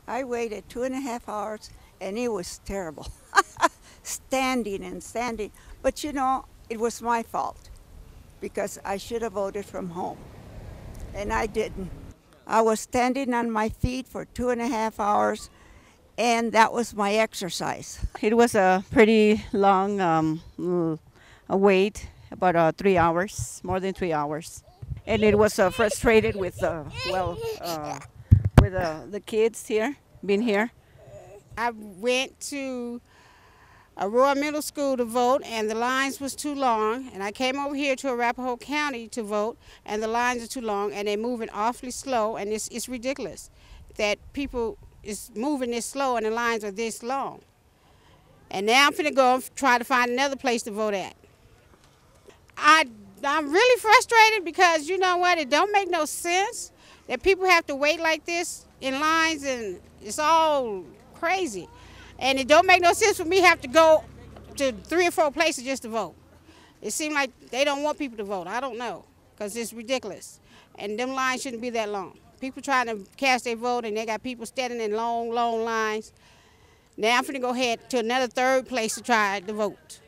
I waited 2.5 hours, and it was terrible. Standing and standing. But you know, it was my fault because I should have voted from home, and I didn't. I was standing on my feet for 2.5 hours, and that was my exercise. It was a pretty long a wait, about 3 hours, more than 3 hours. And it was frustrated with, the kids here, being here. I went to Aurora Middle School to vote, and the lines was too long. And I came over here to Arapahoe County to vote, and the lines are too long, and they're moving awfully slow, and it's ridiculous that people is moving this slow and the lines are this long. And now I'm finna go try to find another place to vote at. I'm really frustrated because you know what? It don't make no sense that people have to wait like this in lines, and it's all crazy. And it don't make no sense for me to have to go to 3 or 4 places just to vote. It seems like they don't want people to vote. I don't know, because it's ridiculous. And them lines shouldn't be that long. People trying to cast their vote, and they got people standing in long, long lines. Now I'm finna go ahead to another 3rd place to try to vote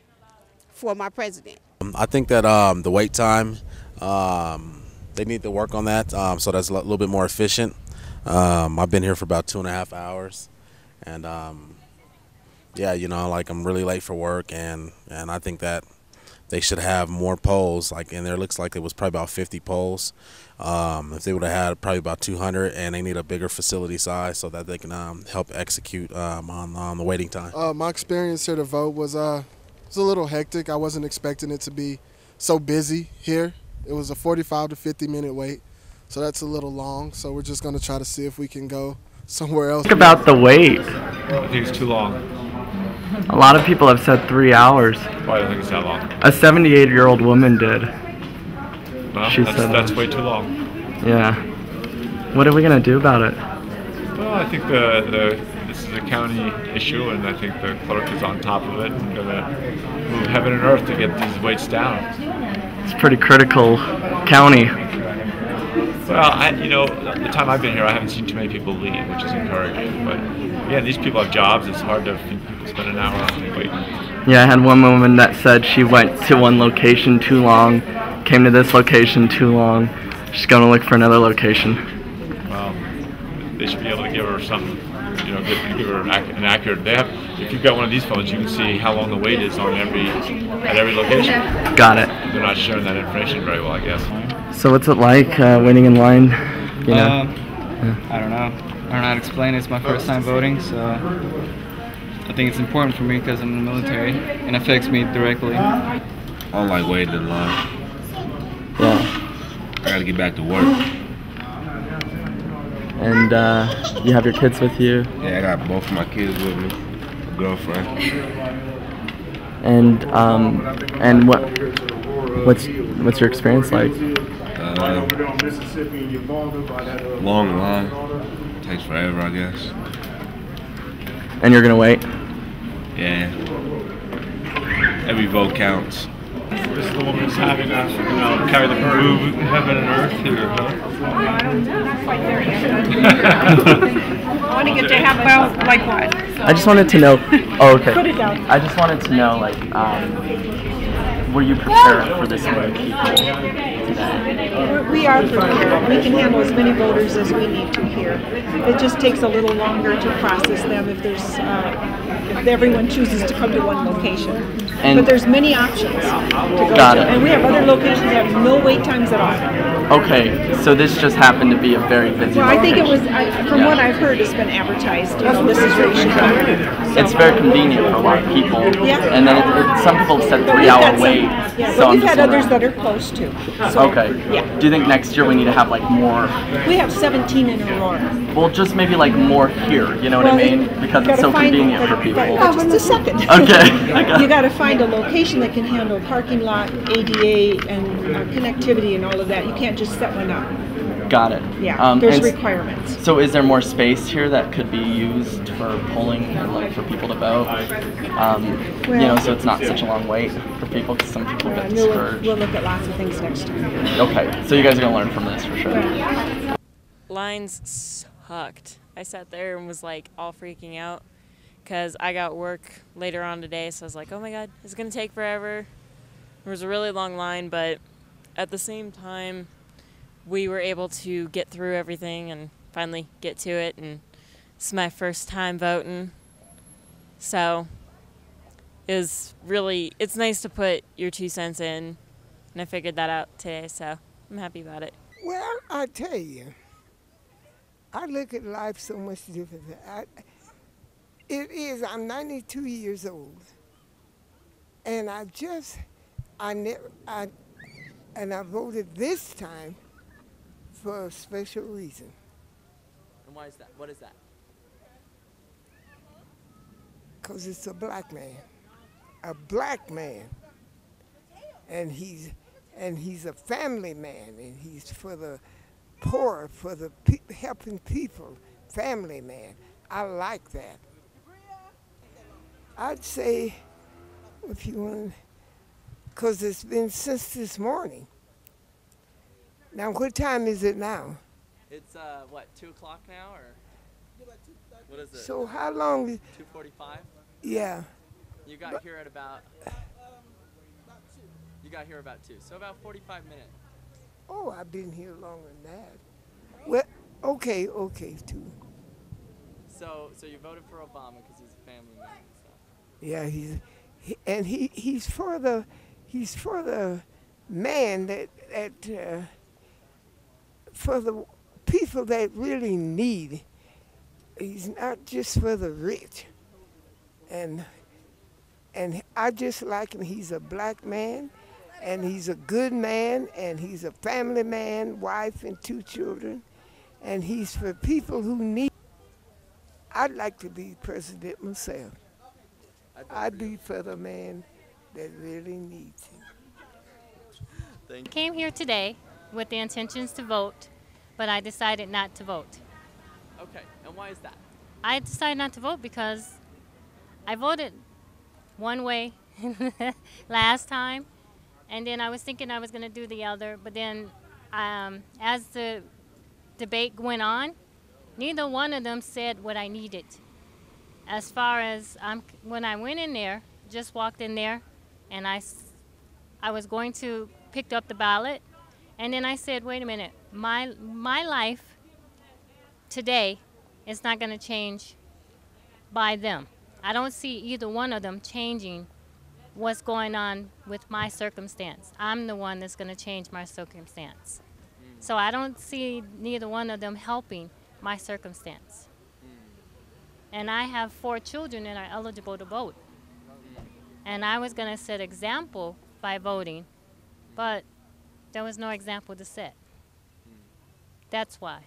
for my president. I think that the wait time, they need to work on that so that's a little bit more efficient. I've been here for about 2.5 hours, and yeah, you know, like I'm really late for work, and I think that they should have more polls. Like in there, looks like it was probably about 50 polls. If they would have had probably about 200, and they need a bigger facility size so that they can help execute on the waiting time. My experience here to vote was a little hectic. I wasn't expecting it to be so busy here. It was a 45 to 50 minute wait, so that's a little long. So we're just going to try to see if we can go somewhere else. Think about the wait. I think it's too long. A lot of people have said 3 hours. Why do you think it's that long? A 78-year-old woman did. Well, She said that's way too long. Yeah. What are we gonna do about it? Well, I think this is a county issue, and I think the clerk is on top of it and gonna move heaven and earth to get these waits down. It's a pretty critical county. Well, you know, the time I've been here, I haven't seen too many people leave, which is encouraging. But yeah, these people have jobs. It's hard to think people spend an hour waiting. Yeah, I had one woman that said she went to one location too long, came to this location too long. She's going to look for another location. Well, they should be able to give her something, you know, give her an accurate. They have. If you've got one of these phones, you can see how long the wait is on at every location. Got it. They're not sharing that information very well, I guess. So what's it like waiting in line? You know? I don't know. I don't know how to explain it. It's my first time voting, so I think it's important for me because I'm in the military and it affects me directly. I don't like waiting in line. Yeah. I gotta get back to work. And you have your kids with you? Yeah, I got both of my kids with me, a girlfriend. And what's your experience like? Long line. Takes forever, I guess. And you're gonna wait? Yeah. Every vote counts. This is the woman who's having us, you know, carry the burden of heaven and earth here, huh? Not quite there yet. I want to get to have, well, like what? I just wanted to know. Oh, okay. Put it down. I just wanted to know, like, were you prepared for this many people today? We are prepared. We can handle as many voters as we need to here. It just takes a little longer to process them if there's if everyone chooses to come to one location. But there's many options to go to. And we have other locations that have no wait times at all. Okay, so this just happened to be a very busy Well, I think it was, location. from what I've heard, it's been advertised. You know, this is where you should go. It's very convenient for a lot of people. Yeah. And then some people have said But we've got 3-hour some- wait. Yeah, so but I'm we've just had others wondering. that are close to. So, Okay. Yeah. Do you think next year we need to have like more? We have 17 in Aurora. Well, just maybe like more here. You know what I mean? Because it's so convenient for people. Just a second. Okay. You got to find a location that can handle parking lot, ADA, and connectivity and all of that. You can't just set one up. Got it. Yeah, there's requirements. So is there more space here that could be used for polling and like for people to vote? You know, so it's not such a long wait for people because some people get discouraged. We'll look at lots of things next time. Okay, so you guys are gonna learn from this for sure. Lines sucked. I sat there and was like all freaking out because I got work later on today, so I was like, oh my God, it's going to take forever. There was a really long line, but at the same time, we were able to get through everything and finally get to it, and it's my first time voting. So it's nice to put your 2 cents in, and I figured that out today, so I'm happy about it. Well, I tell you, I look at life so much different. I'm 92 years old, and I voted this time for a special reason. And why is that? What is that? Because it's a black man, and he's a family man, and he's for the poor, for the helping people, family man. I like that. I'd say, if you want, because it's been since this morning. Now, what time is it now? It's, 2 o'clock now, or? What is it? So how long? 2:45? Yeah. You got here at about... You got here about 2, so about 45 minutes. Oh, I've been here longer than that. Well, okay, 2. So you voted for Obama because he's a family man and stuff. Yeah, he's for the man that for the people that really need. He's not just for the rich. And I just like him. He's a black man, and he's a good man, and he's a family man, wife and 2 children, and he's for people who need. I'd like to be president myself. I'd be for the man that really needs him. I came here today with the intentions to vote, but I decided not to vote. Okay, and why is that? I decided not to vote because I voted one way last time, and then I was thinking I was going to do the other, but then as the debate went on, neither one of them said what I needed. As far as when I went in there, just walked in there, and I was going to pick up the ballot, and then I said, wait a minute, my life today is not going to change by them. I don't see either one of them changing what's going on with my circumstance. I'm the one that's going to change my circumstance. So I don't see neither one of them helping my circumstance. And I have 4 children that are eligible to vote. And I was going to set example by voting, but there was no example to set. That's why.